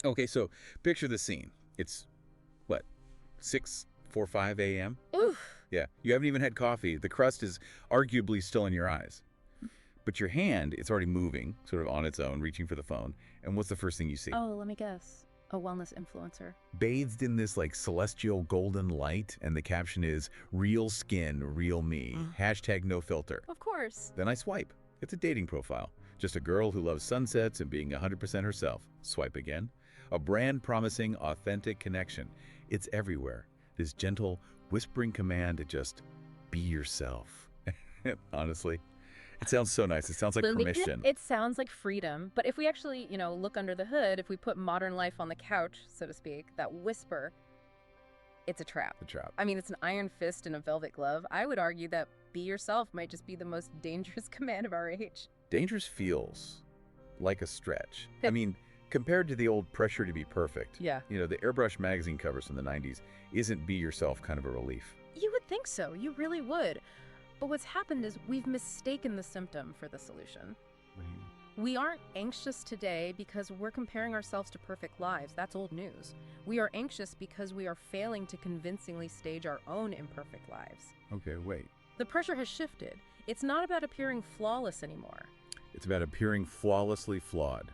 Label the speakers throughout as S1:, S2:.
S1: Okay, so picture the scene. It's, what, 6:45 a.m.?
S2: Oof.
S1: Yeah, you haven't even had coffee. The crust is arguably still in your eyes. But your hand, it's already moving, sort of on its own, reaching for the phone. And what's the first thing you see?
S2: Oh, let me guess. A wellness influencer.
S1: Bathed in this like celestial golden light, and the caption is, "Real skin, real me. Hashtag no filter."
S2: Of course.
S1: Then I swipe. It's a dating profile. Just a girl who loves sunsets and being 100% herself. Swipe again. A brand promising authentic connection. It's everywhere. This gentle, whispering command to just be yourself. Honestly, it sounds so nice. It sounds like permission.
S2: It sounds like freedom, but if we actually, look under the hood, if we put modern life on the couch, so to speak, that whisper, it's a trap.
S1: The trap.
S2: I mean, it's an iron fist and a velvet glove. I would argue that be yourself might just be the most dangerous command of our age.
S1: Dangerous feels like a stretch. I mean, compared to the old pressure to be perfect.
S2: Yeah.
S1: The airbrush magazine covers from the 90s isn't be yourself kind of a relief.
S2: You would think so. You really would. But what's happened is we've mistaken the symptom for the solution.
S1: What do you mean?
S2: We aren't anxious today because we're comparing ourselves to perfect lives. That's old news. We are anxious because we are failing to convincingly stage our own imperfect lives.
S1: Okay, wait.
S2: The pressure has shifted. It's not about appearing flawless anymore.
S1: It's about appearing flawlessly flawed.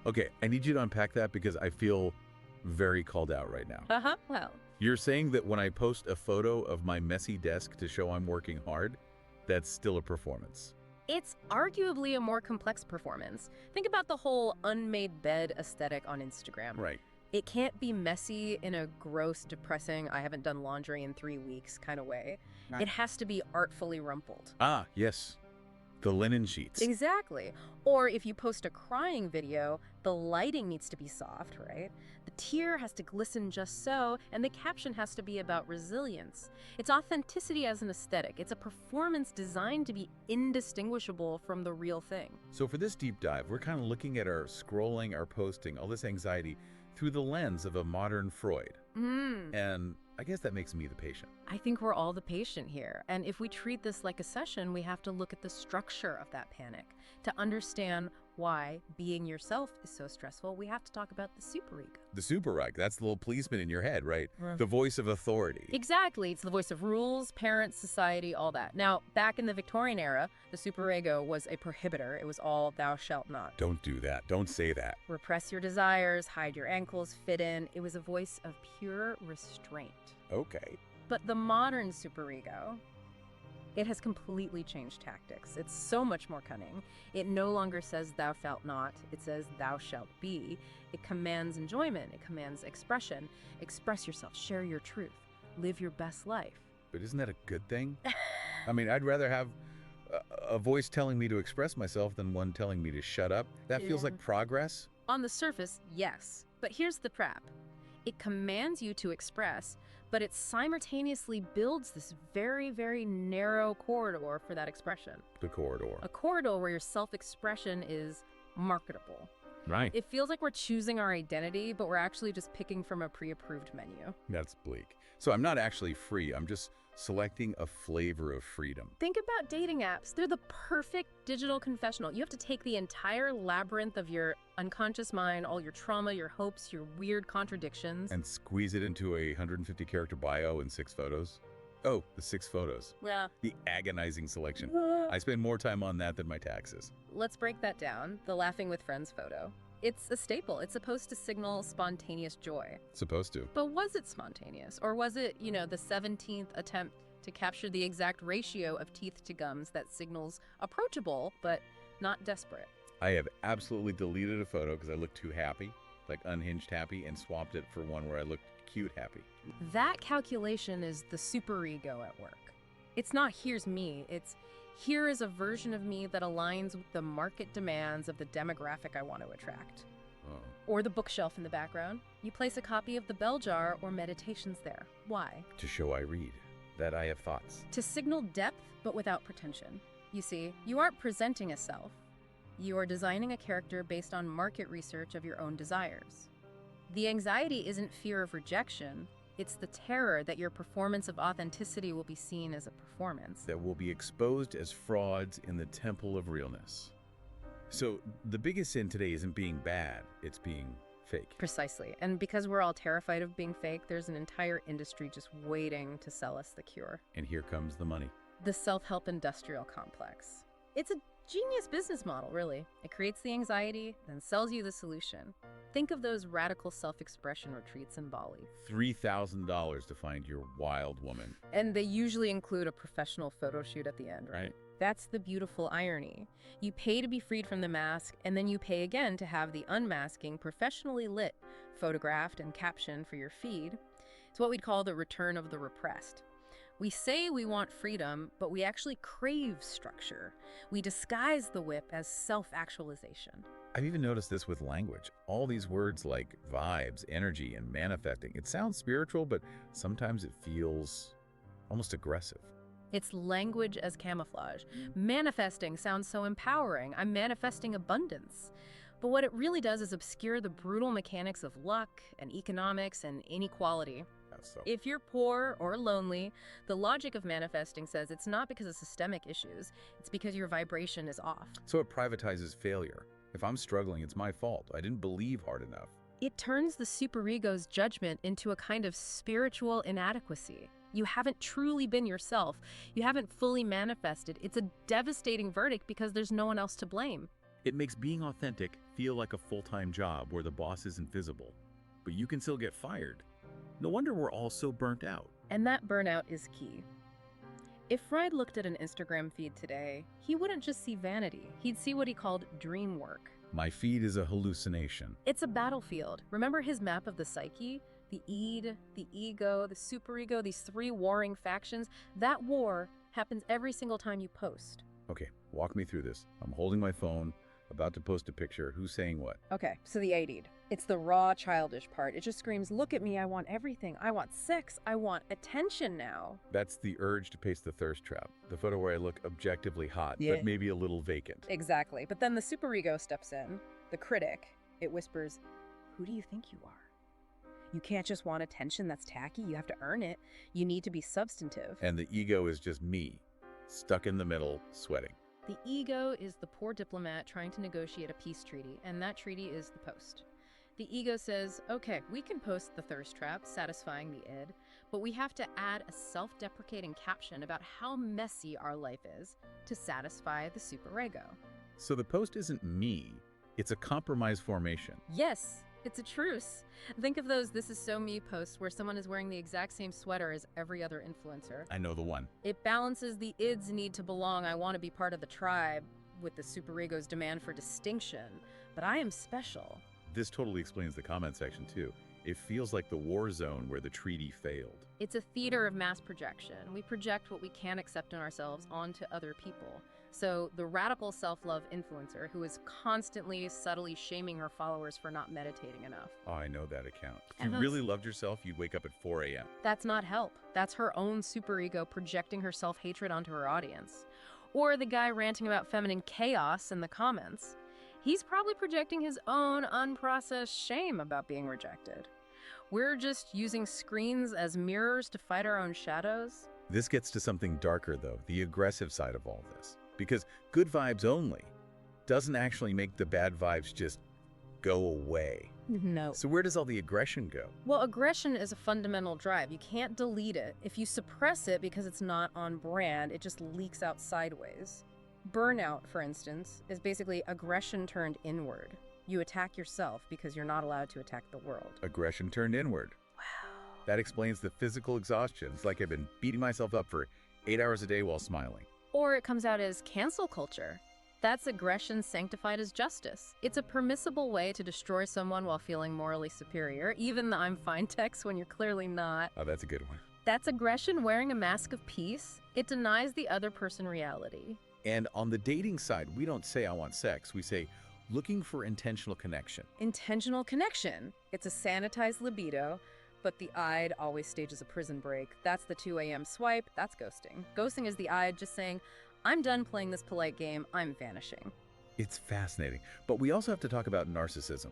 S1: Okay, I need you to unpack that because I feel very called out right now.
S2: Well,
S1: You're saying that when I post a photo of my messy desk to show I'm working hard, that's still a performance.
S2: it's arguably a more complex performance. Think about the whole unmade bed aesthetic on Instagram.
S1: Right.
S2: It can't be messy in a gross, depressing, I haven't done laundry in 3 weeks kind of way. It has to be artfully rumpled.
S1: Ah, yes. The linen sheets.
S2: Exactly. Or if you post a crying video, the lighting needs to be soft, right? The tear has to glisten just so, and the caption has to be about resilience. It's authenticity as an aesthetic. It's a performance designed to be indistinguishable from the real thing.
S1: So for this deep dive, we're kind of looking at our scrolling, our posting, all this anxiety through the lens of a modern Freud. And I guess that makes me the patient.
S2: I think we're all the patient here. And if we treat this like a session, we have to look at the structure of that panic. To understand why being yourself is so stressful, we have to talk about the superego.
S1: The superego, that's the little policeman in your head, right? The voice of authority.
S2: Exactly. It's the voice of rules, parents, society, all that. Now, back in the Victorian era, the superego was a prohibitor. It was all thou shalt not.
S1: Don't do that. Don't say that.
S2: Repress your desires, hide your ankles, fit in. It was a voice of pure restraint.
S1: Okay.
S2: But the modern superego, it has completely changed tactics. It's so much more cunning. It no longer says thou shalt not, it says thou shalt be. It commands enjoyment, it commands expression. Express yourself, share your truth, live your best life.
S1: But isn't that a good thing? I mean, I'd rather have a voice telling me to express myself than one telling me to shut up. That feels like progress.
S2: On the surface, yes. But here's the trap. It commands you to express, but it simultaneously builds this very, very narrow corridor for that expression.
S1: The corridor.
S2: A corridor where your self-expression is marketable.
S1: Right.
S2: It feels like we're choosing our identity, but we're actually just picking from a pre-approved menu.
S1: That's bleak. So I'm not actually free. I'm just selecting a flavor of freedom.
S2: Think about dating apps. They're the perfect digital confessional. You have to take the entire labyrinth of your unconscious mind, all your trauma, your hopes, your weird contradictions.
S1: And squeeze it into a 150-character bio and 6 photos. Oh, the 6 photos.
S2: Yeah.
S1: The agonizing selection. I spend more time on that than my taxes.
S2: Let's break that down. The laughing with friends photo. It's a staple. It's supposed to signal spontaneous joy.
S1: Supposed to.
S2: But was it spontaneous? Or was it, the 17th attempt to capture the exact ratio of teeth to gums that signals approachable, but not desperate?
S1: I have absolutely deleted a photo because I looked too happy, like unhinged happy, and swapped it for one where I looked cute happy.
S2: That calculation is the superego at work. It's not here's me, it's here is a version of me that aligns with the market demands of the demographic I want to attract.
S1: Oh.
S2: Or the bookshelf in the background. You place a copy of the bell jar or meditations there. Why?
S1: To show I read, that I have thoughts.
S2: To signal depth, but without pretension. You see, you aren't presenting a self. You are designing a character based on market research of your own desires. The anxiety isn't fear of rejection. It's the terror that your performance of authenticity will be seen as a performance.
S1: That will be exposed as frauds in the temple of realness. So the biggest sin today isn't being bad, it's being fake.
S2: Precisely. And because we're all terrified of being fake, there's an entire industry just waiting to sell us the cure.
S1: And here comes the money.
S2: The self-help industrial complex. It's a genius business model, really. It creates the anxiety, then sells you the solution. Think of those radical self-expression retreats in Bali.
S1: $3,000 to find your wild woman.
S2: And they usually include a professional photo shoot at the end.
S1: Right.
S2: That's the beautiful irony. You pay to be freed from the mask, and then you pay again to have the unmasking professionally lit, photographed, and captioned for your feed. It's what we'd call the return of the repressed. We say we want freedom, but we actually crave structure. We disguise the whip as self-actualization.
S1: I've even noticed this with language. All these words like vibes, energy, and manifesting. It sounds spiritual, but sometimes it feels almost aggressive.
S2: It's language as camouflage. Manifesting sounds so empowering. I'm manifesting abundance. But what it really does is obscure the brutal mechanics of luck and economics and inequality.
S1: So.
S2: If you're poor or lonely, the logic of manifesting says it's not because of systemic issues, it's because your vibration is off.
S1: So it privatizes failure. If I'm struggling, it's my fault. I didn't believe hard enough.
S2: It turns the superego's judgment into a kind of spiritual inadequacy. You haven't truly been yourself. You haven't fully manifested. It's a devastating verdict because there's no one else to blame.
S1: It makes being authentic feel like a full-time job where the boss isn't visible, but you can still get fired. No wonder we're all so burnt out.
S2: And that burnout is key. If Freud looked at an Instagram feed today, he wouldn't just see vanity. He'd see what he called dream work.
S1: My feed is a hallucination.
S2: It's a battlefield. Remember his map of the psyche? The id, the ego, the superego, these three warring factions. That war happens every single time you post.
S1: Okay, walk me through this. I'm holding my phone, about to post a picture. Who's saying what?
S2: Okay, so the id. It's the raw, childish part. It just screams, look at me, I want everything. I want sex. I want attention now.
S1: That's the urge to paste the thirst trap. The photo where I look objectively hot,
S2: Yeah.
S1: but maybe a little vacant.
S2: Exactly. But then the superego steps in. The critic. It whispers, who do you think you are? You can't just want attention that's tacky. You have to earn it. You need to be substantive.
S1: And the ego is just me, stuck in the middle, sweating.
S2: The ego is the poor diplomat trying to negotiate a peace treaty, and that treaty is the post. The ego says, okay, we can post the thirst trap, satisfying the id, but we have to add a self-deprecating caption about how messy our life is to satisfy the superego.
S1: So the post isn't me, it's a compromise formation.
S2: Yes, it's a truce. Think of those "this is so me" posts where someone is wearing the exact same sweater as every other influencer.
S1: I know the one.
S2: It balances the id's need to belong, I want to be part of the tribe, with the superego's demand for distinction. But I am special.
S1: This totally explains the comment section too. It feels like the war zone where the treaty failed.
S2: It's a theater of mass projection. We project what we can't accept in ourselves onto other people. So the radical self-love influencer who is constantly subtly shaming her followers for not meditating enough.
S1: Oh, I know that account. If
S2: And
S1: you
S2: those-
S1: really loved yourself, you'd wake up at 4 a.m.
S2: That's not help. That's her own superego projecting her self-hatred onto her audience. Or the guy ranting about feminine chaos in the comments. He's probably projecting his own unprocessed shame about being rejected. We're just using screens as mirrors to fight our own shadows.
S1: This gets to something darker though, the aggressive side of all this. Because good vibes only doesn't actually make the bad vibes just go away.
S2: No.
S1: So where does all the aggression go?
S2: Well, aggression is a fundamental drive. You can't delete it. If you suppress it because it's not on brand, it just leaks out sideways. Burnout, for instance, is basically aggression turned inward. You attack yourself because you're not allowed to attack the world.
S1: Aggression turned inward.
S2: Wow.
S1: That explains the physical exhaustion. It's like I've been beating myself up for 8 hours a day while smiling.
S2: Or it comes out as cancel culture. That's aggression sanctified as justice. It's a permissible way to destroy someone while feeling morally superior, even the I'm fine text when you're clearly not.
S1: Oh, that's a good one.
S2: That's aggression wearing a mask of peace. It denies the other person reality.
S1: And on the dating side, we don't say I want sex. We say looking for intentional connection.
S2: Intentional connection. It's a sanitized libido, but the id always stages a prison break. That's the 2 a.m. swipe. That's ghosting. Ghosting is the id just saying, I'm done playing this polite game. I'm vanishing.
S1: It's fascinating. But we also have to talk about narcissism.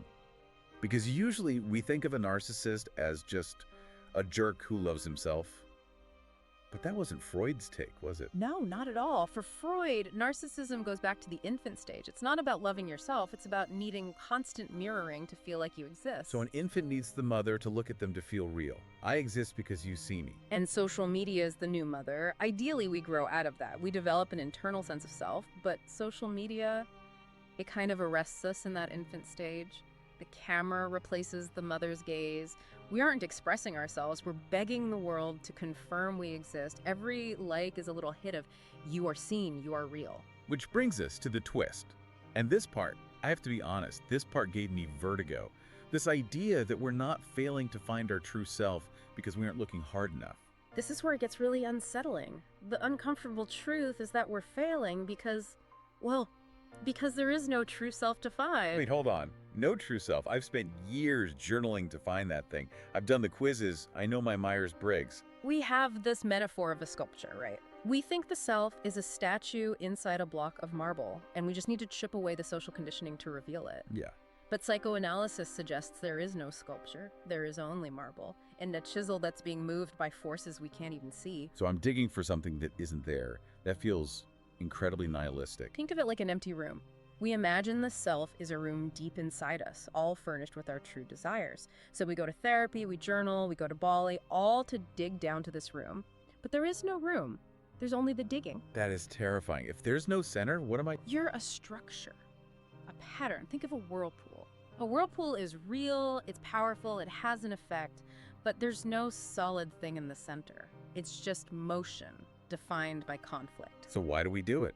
S1: Because usually we think of a narcissist as just a jerk who loves himself. But that wasn't Freud's take, was it?
S2: No, not at all. For Freud, narcissism goes back to the infant stage. It's not about loving yourself. It's about needing constant mirroring to feel like you exist.
S1: So an infant needs the mother to look at them to feel real. I exist because you see me.
S2: And social media is the new mother. Ideally, we grow out of that. We develop an internal sense of self, but social media, it kind of arrests us in that infant stage. The camera replaces the mother's gaze. We aren't expressing ourselves. We're begging the world to confirm we exist. Every like is a little hit of, you are seen, you are real.
S1: Which brings us to the twist. And this part, I have to be honest, this part gave me vertigo. This idea that we're not failing to find our true self because we aren't looking hard enough.
S2: This is where it gets really unsettling. The uncomfortable truth is that we're failing because, well, because there is no true self to find.
S1: Wait, hold on. No true self. I've spent years journaling to find that thing. I've done the quizzes. I know my Myers-Briggs.
S2: We have this metaphor of a sculpture, right? We think the self is a statue inside a block of marble, and we just need to chip away the social conditioning to reveal it.
S1: Yeah.
S2: But psychoanalysis suggests there is no sculpture, there is only marble, and a chisel that's being moved by forces we can't even see.
S1: So I'm digging for something that isn't there. That feels incredibly nihilistic.
S2: Think of it like an empty room. We imagine the self is a room deep inside us, all furnished with our true desires. So we go to therapy, we journal, we go to Bali, all to dig down to this room. But there is no room. There's only the digging.
S1: That is terrifying. If there's no center, what am I?
S2: You're a structure, a pattern. Think of a whirlpool. A whirlpool is real, it's powerful, it has an effect, but there's no solid thing in the center. It's just motion, defined by conflict.
S1: So why do we do it?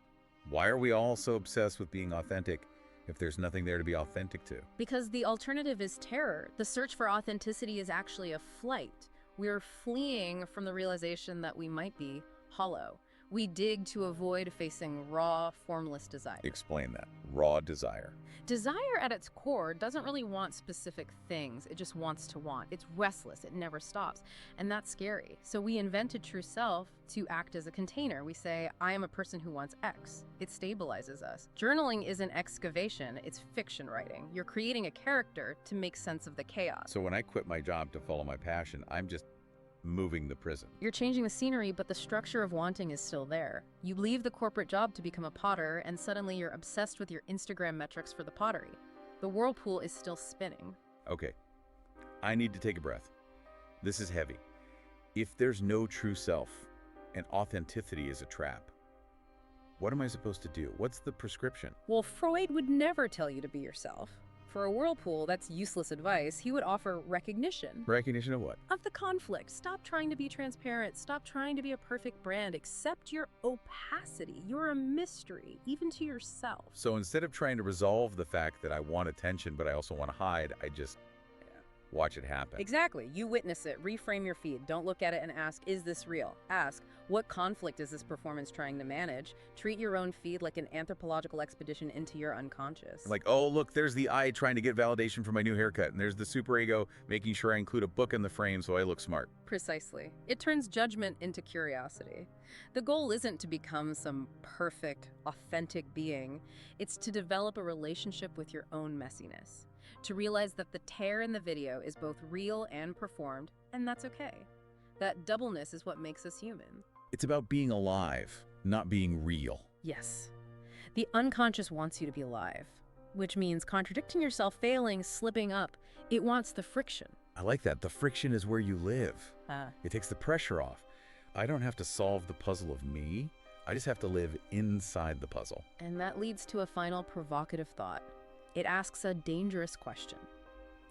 S1: Why are we all so obsessed with being authentic if there's nothing there to be authentic to?
S2: Because the alternative is terror. The search for authenticity is actually a flight. We're fleeing from the realization that we might be hollow. We dig to avoid facing raw, formless desire.
S1: Explain that. Raw desire.
S2: Desire at its core doesn't really want specific things. It just wants to want. It's restless. It never stops. And that's scary. So we invented true self to act as a container. We say, I am a person who wants X. It stabilizes us. Journaling isn't excavation. It's fiction writing. You're creating a character to make sense of the chaos.
S1: So when I quit my job to follow my passion, I'm just moving the prison.
S2: You're changing the scenery, but the structure of wanting is still there. You leave the corporate job to become a potter, and suddenly you're obsessed with your Instagram metrics for the pottery. The whirlpool is still spinning.
S1: Okay, I need to take a breath. This is heavy. If there's no true self and authenticity is a trap, what am I supposed to do? What's the prescription?
S2: Well, Freud would never tell you to be yourself. For a whirlpool, that's useless advice. He would offer recognition.
S1: Recognition of what?
S2: Of the conflict. Stop trying to be transparent. Stop trying to be a perfect brand. Accept your opacity. You're a mystery, even to yourself.
S1: So instead of trying to resolve the fact that I want attention, but I also want to hide, I just watch it happen.
S2: Exactly. You witness it. Reframe your feed. Don't look at it and ask, is this real? Ask, what conflict is this performance trying to manage? Treat your own feed like an anthropological expedition into your unconscious.
S1: Like, oh, look, there's the I trying to get validation for my new haircut, and there's the superego making sure I include a book in the frame so I look smart.
S2: Precisely. It turns judgment into curiosity. The goal isn't to become some perfect, authentic being. It's to develop a relationship with your own messiness. To realize that the tear in the video is both real and performed, and that's okay. That doubleness is what makes us human.
S1: It's about being alive, not being real.
S2: Yes. The unconscious wants you to be alive, which means contradicting yourself, failing, slipping up. It wants the friction.
S1: I like that. The friction is where you live. It takes the pressure off. I don't have to solve the puzzle of me. I just have to live inside the puzzle.
S2: And that leads to a final provocative thought. It asks a dangerous question.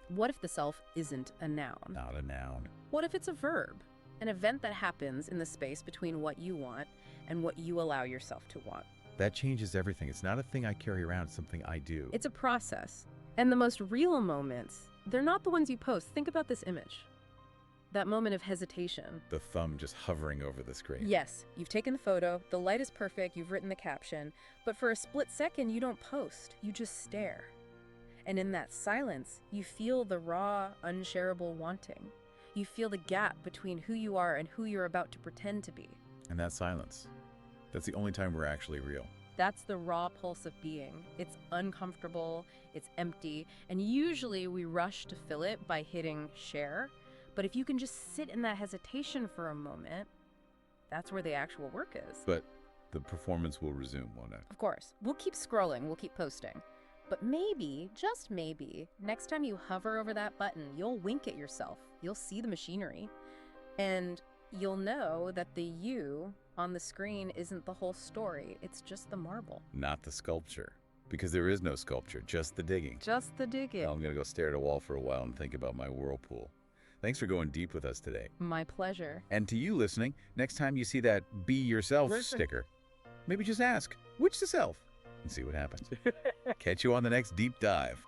S2: What if the self isn't a noun?
S1: Not a noun.
S2: What if it's a verb? An event that happens in the space between what you want and what you allow yourself to want.
S1: That changes everything. It's not a thing I carry around, it's something I do.
S2: It's a process. And the most real moments, they're not the ones you post. Think about this image. That moment of hesitation.
S1: The thumb just hovering over the screen.
S2: Yes, you've taken the photo, the light is perfect, you've written the caption, but for a split second you don't post, you just stare. And in that silence, you feel the raw, unshareable wanting. You feel the gap between who you are and who you're about to pretend to be.
S1: And that silence, that's the only time we're actually real.
S2: That's the raw pulse of being. It's uncomfortable, it's empty, and usually we rush to fill it by hitting share. But if you can just sit in that hesitation for a moment, That's where the actual work is.
S1: But the performance will resume, won't it?
S2: Of course, we'll keep scrolling, we'll keep posting. But maybe, just maybe, next time you hover over that button, you'll wink at yourself. You'll see the machinery. And you'll know that the you on the screen isn't the whole story. It's just the marble.
S1: Not the sculpture. Because there is no sculpture, just the digging.
S2: Just the digging.
S1: Now I'm going to go stare at a wall for a while and think about my whirlpool. Thanks for going deep with us today.
S2: My pleasure.
S1: And to you listening, next time you see that Be Yourself sticker, maybe just ask, which to self? And see what happens. Catch you on the next deep dive.